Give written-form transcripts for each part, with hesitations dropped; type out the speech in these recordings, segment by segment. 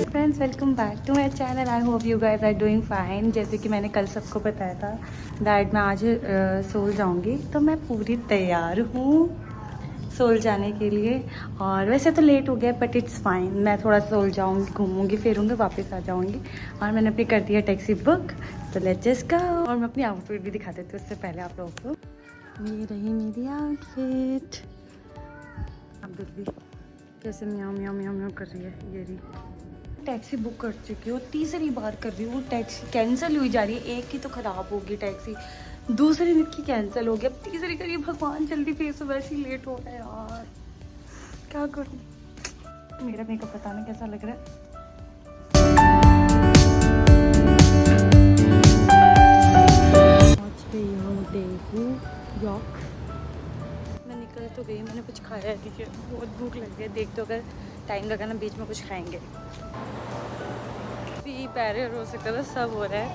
Friends, welcome back to my channel. I hope you guys are doing fine. जैसे कि मैंने कल सबको बताया था दैट मैं आज सोल जाऊंगी, तो मैं पूरी तैयार हूँ सोल जाने के लिए। और वैसे तो लेट हो गया बट इट्स फाइन, मैं थोड़ा सोल जाऊंगी, घूमूंगी फिरूंगी, वापस आ जाऊंगी। और मैंने अपनी कर दिया टैक्सी बुक, तो लेट्स जस्ट गो। और मैं अपनी आउटफिट भी दिखा देती हूँ उससे पहले आप लोगों को। ये रही मेरी आउटफिट। अब देखिए कैसे म्याऊं म्याऊं म्याऊं म्याऊं कर रही है। ये रही, टैक्सी बुक कर चुकी हूँ, तीसरी बार कर रही हूँ। टैक्सी कैंसिल हुई जा रही है, एक की तो ख़राब होगी टैक्सी, दूसरी दिन की कैंसिल हो गया, तीसरी करिए। भगवान जल्दी फिर से वैसे ही लेट हो रहा है यार, क्या करूँ। मेरा मेकअप बताना कैसा लग रहा है। पहुँच गई हूँ डेहू यॉर्क। मैं निकल तो गई, मैंने कुछ खाया नहीं है, बहुत भूख लग है। देखते हो अगर टाइम लगा ना बीच में कुछ खाएंगे। पैरियर हो सकता था, सब हो रहा है।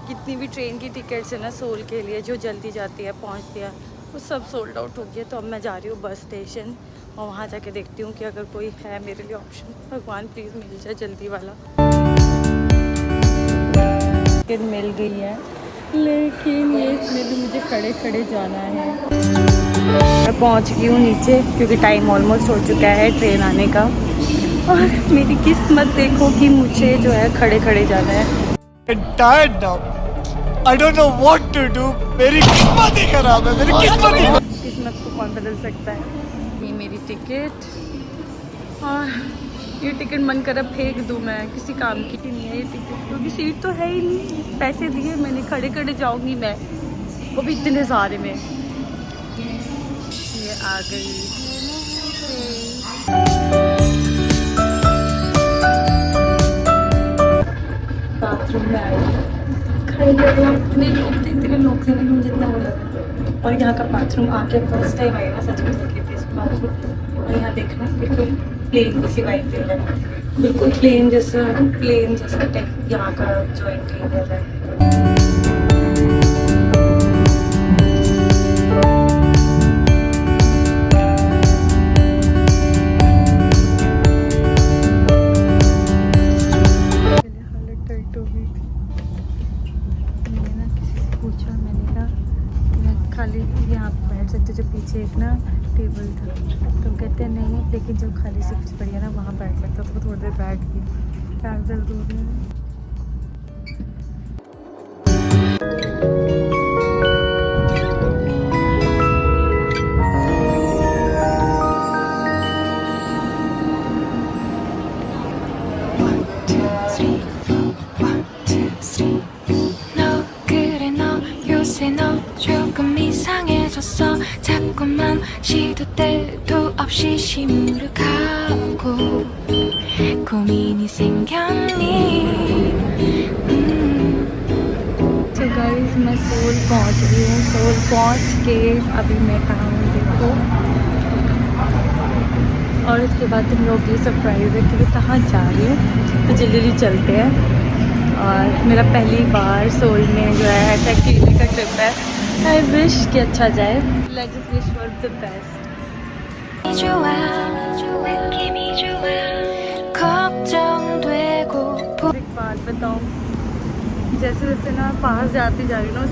कितनी भी ट्रेन की टिकट्स है ना सोल के लिए जो जल्दी जाती है पहुंचती है, वो सब सोल्ड आउट हो गया। तो अब मैं जा रही हूँ बस स्टेशन और वहाँ जाके देखती हूँ कि अगर कोई है मेरे लिए ऑप्शन। भगवान प्लीज़ मिल जाए जल्दी वाला। टिकट मिल गई है, लेकिन ये इसमें भी मुझे खड़े खड़े जाना है। मैं पहुँच गई हूँ नीचे क्योंकि टाइम ऑलमोस्ट हो चुका है ट्रेन आने का। और मेरी किस्मत देखो कि मुझे जो है खड़े खड़े जाना है। Tired now. I don't know what to do. मेरी किस्मत ही खराब है, मेरी किस्मत ही। किस्मत को कौन बदल सकता है। ये मेरी टिकट, और ये टिकट मन कर फेंक दूँ मैं, किसी काम की नहीं है ये टिकट, क्योंकि सीट तो है ही नहीं। पैसे दिए मैंने, खड़े खड़े जाऊंगी मैं, वो भी इतने सारे में। ये आ गई बाथरूम में आई, खड़े इतने लोग थे, इतने लोग थे, मुझे जितना वो लगा। और यहाँ का बाथरूम आके फर्स्ट टाइम आई ना, सच में देखे थे इस बाथरूम। और यहाँ देखना बिल्कुल प्लेन जैसी वाइब दे रहा है, बिल्कुल प्लेन जैसा टाइप यहाँ का जो इंटीरियर है। खाली यहाँ पे बैठ सकते, जो पीछे एक ना टेबल था, तो कहते हैं नहीं, लेकिन जब खाली से कुछ बढ़िया ना वहाँ बैठ सकते, तो थोड़ी देर बैठ गई। पैर दर्द हो रहे हैं। 자꾸만 시도 때도 없이 시무룩하고 고민이 생겼니। तो गाइस मैं सोल पहुंच गई हूँ। सोल पहुंच के अभी मैं कहाँ हूँ देखो, और उसके बाद तुम लोग ये सरप्राइज है कि कहाँ जा रही हूँ, तो जल्दी जल्दी चलते हैं। और मेरा पहली बार सोल में जो है ऐसा अकेले का ट्रिप है। आई विश कि अच्छा जाए। Let's just wish for the best. एक बात बताऊँ, जैसे जैसे ना पास जाती जा रही हूँ ना,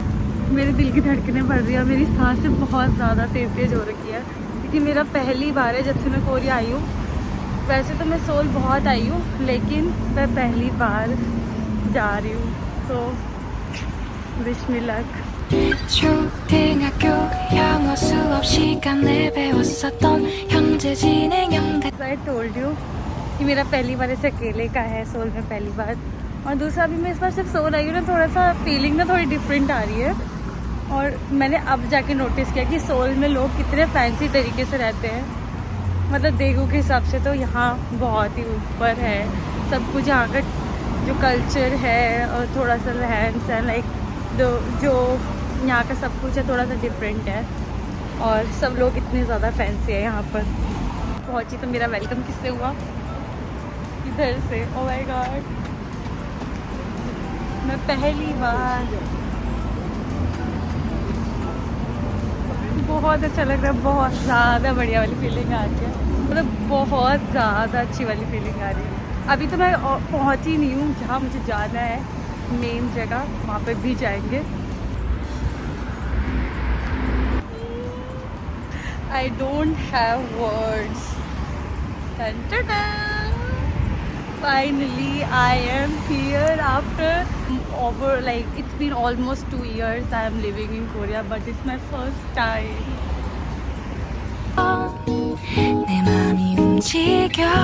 मेरे दिल की धड़कनें बढ़ रही है और मेरी सांसें बहुत ज़्यादा तेज हो रखी है, क्योंकि मेरा पहली बार है जब से मैं कोरिया आई हूँ। वैसे तो मैं सोल बहुत आई हूँ, लेकिन मैं पहली बार जा रही हूँ, तो wish me luck. 초등학교 영어 수업 시간에 배웠었던 현재 진행형। I told you कि मेरा पहली बार ऐसे अकेले का है सोल में पहली बार। और दूसरा भी मैं इस बार सिर्फ सोल आई हूँ ना, थोड़ा सा फीलिंग ना थोड़ी डिफरेंट आ रही है। और मैंने अब जाके नोटिस किया कि सोल में लोग कितने फैंसी तरीके से रहते हैं। मतलब देखो के हिसाब से तो यहाँ बहुत ही ऊपर है सब कुछ। यहाँ का जो कल्चर है और थोड़ा सा रहन सहन, लाइक जो यहाँ का सब कुछ है थोड़ा सा डिफरेंट है। और सब लोग इतने ज़्यादा फैंसी है यहाँ पर। पहुँची तो मेरा वेलकम किससे हुआ, इधर से। ओह माय गॉड, मैं पहली बार, बहुत अच्छा लग रहा है, बहुत ज़्यादा बढ़िया वाली फीलिंग आ रही है। मतलब बहुत ज़्यादा अच्छी वाली फीलिंग आ रही है। अभी तो मैं पहुंची नहीं हूँ जहाँ मुझे जाना है, मेन जगह, वहाँ पर भी जाएंगे। I don't have words. Dun, dun, dun. Finally, I am here after over like it's been almost 2 years I am living in Korea, but it's my first time. 내 맘이 움직여.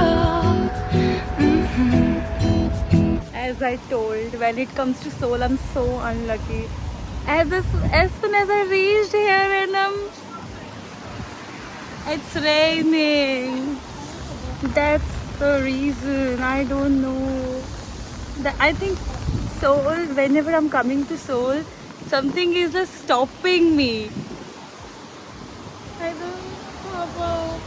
As I told, when it comes to Seoul, I'm so unlucky. As soon as I reached here and it's raining. That's the reason. I don't know. I think Seoul, whenever I'm coming to Seoul, something is just stopping me. I don't know.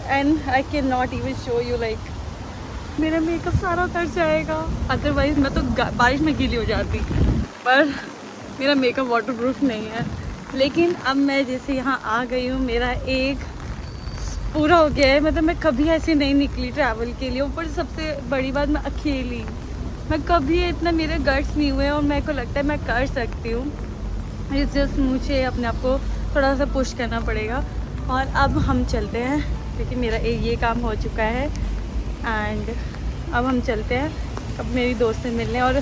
And I cannot even show you like मेरा makeup सारा उतर जाएगा, otherwise मैं तो बारिश में गीली हो जाती, पर मेरा मेकअप वाटरप्रूफ नहीं है। लेकिन अब मैं जैसे यहाँ आ गई हूँ, मेरा एक पूरा हो गया है। मतलब मैं कभी ऐसे नहीं निकली ट्रैवल के लिए, ऊपर सबसे बड़ी बात मैं अकेली, मैं कभी इतना मेरे गट्स नहीं हुए और मेरे को लगता है मैं कर सकती हूँ। इट्स जस्ट मुझे अपने आप को थोड़ा सा पुश करना पड़ेगा। और अब हम चलते हैं क्योंकि मेरा ये काम हो चुका है एंड अब हम चलते हैं अब मेरी दोस्त से मिलने। और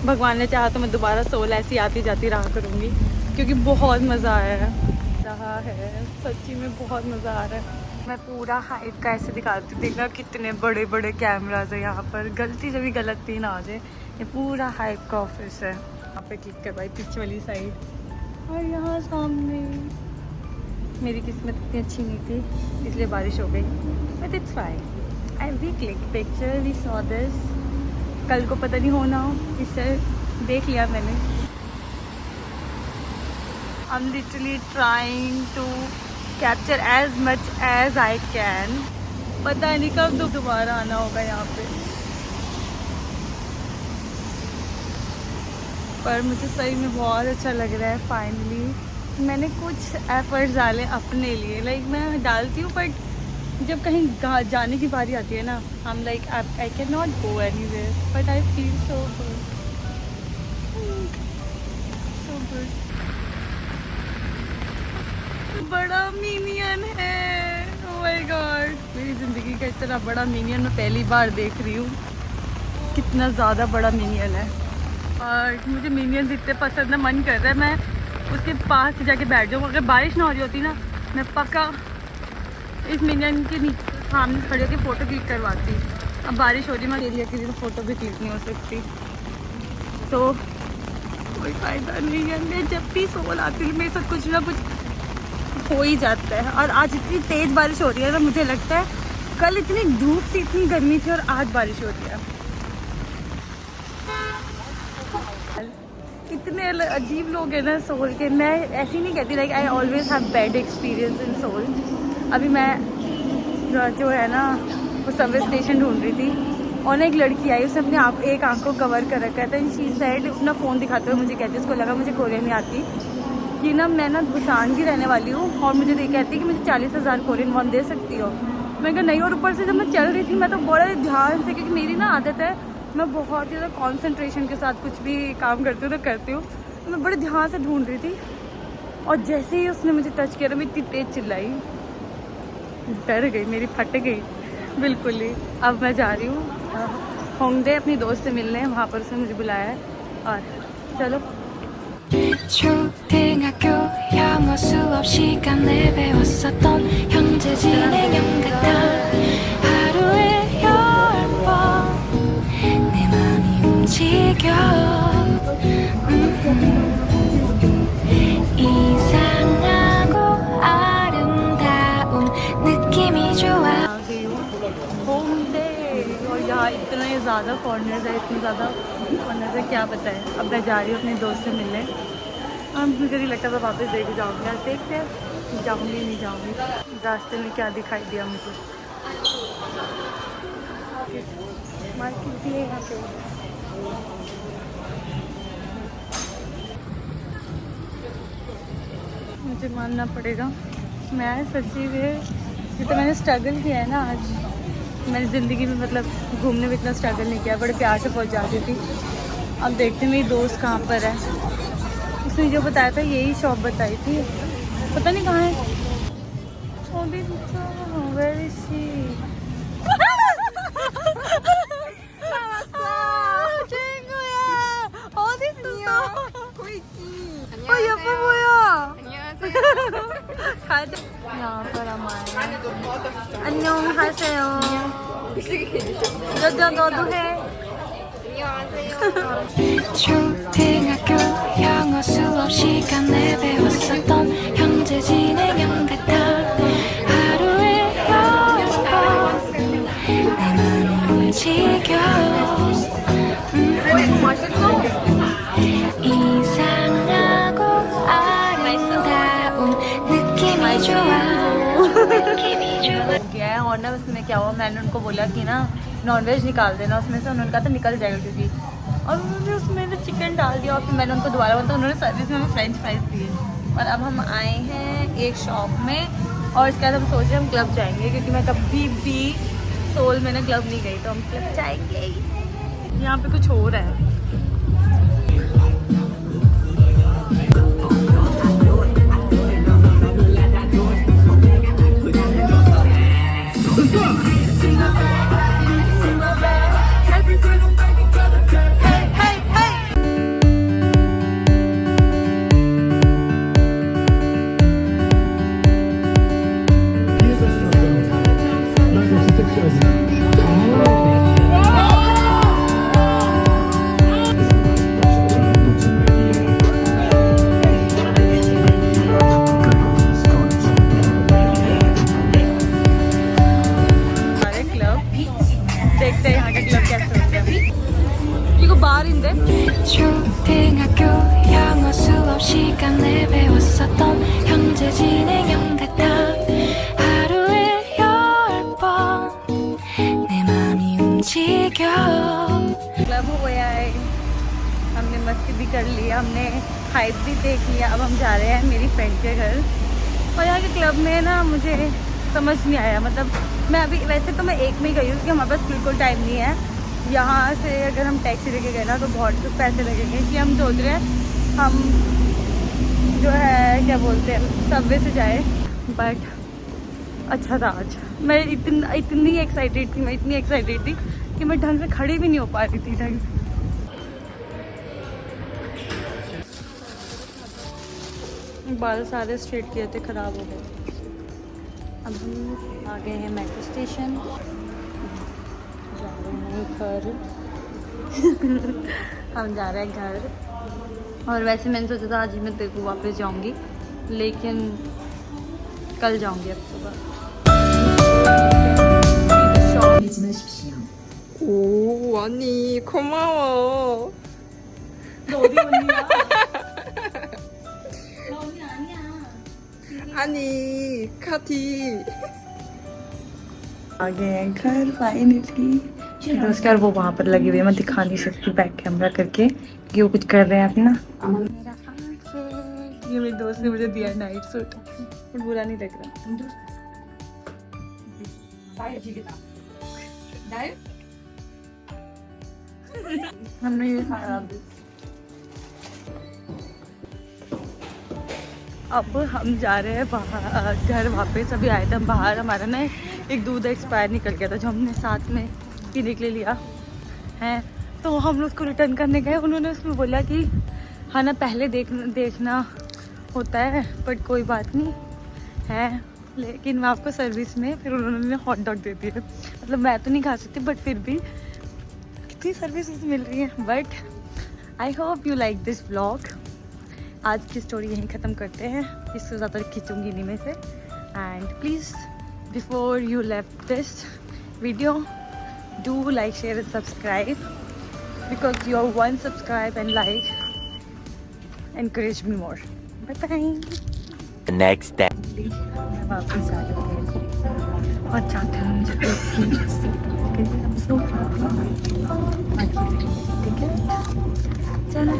भगवान ने चाहा तो मैं दोबारा सोल ऐसी आती जाती रहा करूँगी क्योंकि बहुत मज़ा आया है, सच्ची में बहुत मज़ा आ रहा है। मैं पूरा हाइट का ऐसे दिखाती हूँ, देखना कितने बड़े बड़े कैमराज है यहाँ पर, गलती से भी गलती ना आ जाए। ये पूरा हाइट का ऑफिस है, यहाँ पे क्लिक करवाई पीछे वाली साइड। और यहाँ सामने मेरी किस्मत इतनी अच्छी नहीं थी इसलिए बारिश हो गई, but it's fine. And we click picture, we saw this. कल को पता नहीं होना हो, इससे देख लिया मैंने। I'm literally trying to capture as much as I can. पता नहीं कब दोबारा आना होगा यहाँ पे, पर मुझे सही में बहुत अच्छा लग रहा है। फाइनली मैंने कुछ एफर्ट्स डाले अपने लिए, लाइक मैं डालती हूँ बट जब कहीं जाने की बारी आती है ना, I'm like I cannot go anywhere, but I feel so good, so good. बड़ा मिनियन है, ओह माय गॉड, मेरी ज़िंदगी का इतना बड़ा मिनियन मैं पहली बार देख रही हूँ। कितना ज़्यादा बड़ा मिनियन है और मुझे मिनियन इतने पसंद है, मन कर रहा है मैं उसके पास से जाके बैठ जाऊँ। अगर बारिश ना हो रही होती ना, मैं पक्का इस मिनियन के सामने खड़े होकर फ़ोटो क्लिक करवाती। अब बारिश हो रही, मैं एरिया के लिए तो फ़ोटो भी क्लिक नहीं हो सकती, तो कोई फ़ायदा नहीं है। मैं जब भी सोल आती हूँ मेरे साथ कुछ ना कुछ हो ही जाता है। और आज इतनी तेज़ बारिश हो रही है ना, मुझे लगता है कल इतनी धूप थी, इतनी गर्मी थी और आज बारिश हो रही है। इतने अजीब लोग हैं ना सोल के। मैं ऐसी नहीं कहती like I always have bad experience in Seoul. अभी मैं जो है ना वो सबवे स्टेशन ढूंढ रही थी और एक लड़की आई, उसने अपने एक आँख को कवर कर रखा था। शी साइड अपना फ़ोन दिखाते हुए मुझे कहती, उसको लगा मुझे कोरियन नहीं आती कि ना मैं ना बुसान की रहने वाली हूँ और मुझे कहती कि मुझे 40,000 कोरियन वॉन दे सकती हो। मैं कहा नहीं। और ऊपर से जब मैं चल रही थी मैं तो बड़े ध्यान से, क्योंकि मेरी ना आदत है मैं बहुत ही ज़्यादा कॉन्सेंट्रेशन के साथ कुछ भी काम करती हूँ तो करती हूँ, तो मैं बड़े ध्यान से ढूंढ रही थी और जैसे ही उसने मुझे टच किया मैं इतनी तेज़ चिल्लाई, डर गई, मेरी फट गई बिल्कुल ही। अब मैं जा रही हूँ होंगडे अपनी दोस्त से मिलने, वहाँ पर उसने मुझे बुलाया है। और चलो 초등학교 영어 수업 시간에 배웠었던 현재 진행형 같아 하루에 10번 내 맘이 움직여 이상하고 아름다운 느낌이 좋아 आ गई हूँ होंगडे और यहाँ इतने ज़्यादा फॉरनर्स है, इतने ज़्यादा फॉरनर्स है क्या बताएं। अब मैं जा रही हूँ अपने दोस्त से मिलने। अब मुझे नहीं लगता मैं वापस देके जाऊँगी, आज देखते हैं जाऊँगी नहीं जाऊँगी। रास्ते में क्या दिखाई दिया मुझे, मार्केट भी है यहाँ पे। मुझे मानना पड़ेगा मैं सच्ची में तो मैंने स्ट्रगल किया है ना आज। मैंने ज़िंदगी में मतलब घूमने में इतना स्ट्रगल नहीं किया, बड़े प्यार से पहुंच जाती थी। अब देखते मेरी दोस्त कहाँ पर है। उसने जो बताया था यही शॉप बताई थी, पता नहीं कहाँ है। Where is she? 예뻐 보여. यहाँ पर हमारे 안녕하세요. 너도 해. 초등학교 영어 수업 시간에 배웠었던 형제 진행형 같아. 하루에 10번 내 맘이 움직여. 이상하고 아름다운 느낌이 좋아. गया है और ना उसमें क्या हुआ, मैंने उनको बोला कि ना नॉनवेज निकाल देना उसमें से, उन्होंने कहा तो निकल जाएगा क्योंकि, और उन्होंने उसमें तो चिकन डाल दिया और फिर मैंने उनको दोबारा बोला तो उन्होंने सर्विस में हमें फ्रेंच फ्राइज दिए। और अब हम आए हैं एक शॉप में और इसके बाद हम सोच रहे हैं हम क्लब जाएंगे क्योंकि मैं कभी भी सोल में ना क्लब नहीं गई, तो हम क्लब जाएंगे। यहाँ पे कुछ हो रहा है। देखते हैं यहाँ का क्लब कैसे होता है। 이거 말인데? 초등학교 영어 수업 시간에 배웠었던 형제 진행형 같아. 하루에 10번 내 맘이 움직여. क्लब हो गया है, हमने मस्ती भी कर लिया, हमने हाइप भी देख लिया। अब हम जा रहे हैं मेरी फ्रेंड के घर। और यहाँ के क्लब में ना मुझे समझ नहीं आया, मतलब मैं अभी वैसे तो मैं एक में ही गई हूँ क्योंकि हमारे पास बिल्कुल टाइम नहीं है। यहाँ से अगर हम टैक्सी लेके गए ना तो बहुत पैसे लगेंगे, इसलिए हम सोच रहे हैं हम जो है क्या बोलते हैं सबवे से जाए। बट अच्छा था आज, मैं इतनी एक्साइटेड थी, मैं इतनी एक्साइटेड थी कि मैं ढंग से खड़ी भी नहीं हो पा रही थी ढंग से। बाल सारे स्ट्रेट किए थे, ख़राब हो गए। अब हम आ गए हैं मेट्रो स्टेशन, जा रहे हैं घर। हम जा रहे हैं घर। और वैसे मैंने सोचा था आज ही मैं तेरे को वापस जाऊंगी, लेकिन कल जाऊंगी अब सुबह। 오, 언니 고마워. 너 어디 언니야? 나 언니 아니야. 아니, 카티. आ गए हैं घर फाइनली। उसके बाद वो वहाँ पर लगी हुई है, मैं दिखा नहीं सकती बैक कैमरा करके कि वो कुछ कर रहे हैं अपना। ये मेरी दोस्त ने मुझे दिया नाइट सूट, बट बुरा नहीं लग रहा। हमने ये खाया अब हम जा रहे हैं बाहर घर वापस। अभी आए थे हम बाहर, हमारा ना एक दूध एक्सपायर निकल गया था जो हमने साथ में पीने के लिए लिया है, तो हम लोग उसको रिटर्न करने गए। उन्होंने उसमें बोला कि हाँ ना पहले देखना होता है, बट कोई बात नहीं है, लेकिन मैं आपको सर्विस में फिर उन्होंने हॉट डॉग दे दिया। मतलब मैं तो नहीं खा सकती, बट फिर भी कितनी सर्विसेज मिल रही हैं। But I hope you like this vlog. आज की स्टोरी यहीं ख़त्म करते हैं, इससे ज़्यादा खींचूंगी नहीं में से। And please before you left this video do like share and subscribe, because your one subscribe and like encourage me more. Bye bye. The next day. मैं वापस आ रही हूँ और चाहते हैं मुझे हम सो ठीक है, चलो।